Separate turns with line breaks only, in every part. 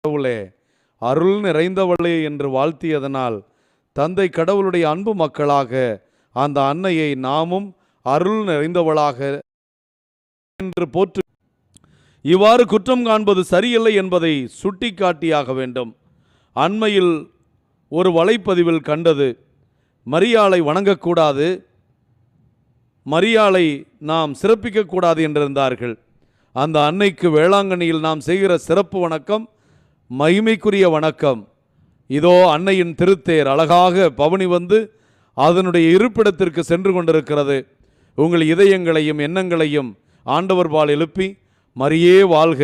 கடவுளே, அருள் நிறைந்தவளே என்று வாழ்த்தியதனால் தந்தை கடவுளுடைய அன்பு மக்களாக அந்த அன்னையை நாமும் அருள் நிறைந்தவளாக என்று போற்று. இவ்வாறு குற்றம் காண்பது சரியில்லை என்பதை சுட்டிக்காட்டியாக வேண்டும். அண்மையில் ஒரு வலைப்பதிவில் கண்டது, மரியாளை வணங்கக்கூடாது, மரியாளை நாம் சிறப்பிக்கக்கூடாது என்றிருந்தார்கள். அந்த அன்னைக்கு வேளாங்கண்ணியில் நாம் செய்கிற சிறப்பு வணக்கம் மகிமைக்குரிய வணக்கம். இதோ அன்னையின் திருத்தேர் அழகாக பவனி வந்து அதனுடைய இருப்பிடத்திற்கு சென்று கொண்டிருக்கிறது. உங்கள் இதயங்களையும் எண்ணங்களையும் ஆண்டவர் பால் எழுப்பி மரியே வாழ்க,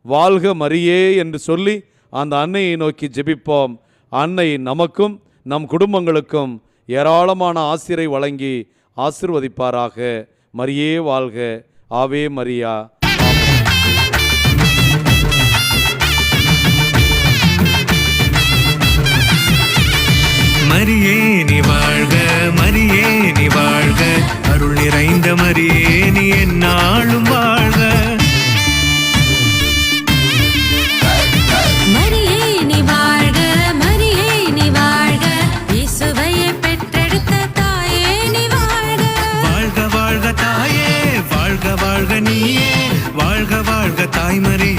வாழ்க மரியே என்று சொல்லி அந்த அன்னையை நோக்கி ஜெபிப்போம். அன்னை நமக்கும் நம் குடும்பங்களுக்கும் ஏராளமான ஆசிரை வழங்கி ஆசிர்வதிப்பாராக. மரியே வாழ்க. ஆவே மரியா.
மரியே நீ வாழ்க, மரியே நீ வாழ்க, அருள் நிறைந்த மரியே நீ எந்நாளும் வாழ்க.
மரியே நீ வாழ்க, மரியே நீ வாழ்க, இயேசுவையே பெற்றெடுத்த தாயே நீ வாழ்க.
வாழ்க வாழ்க தாயே, வாழ்க வாழ்க நீயே, வாழ்க வாழ்க தாய்மரியே.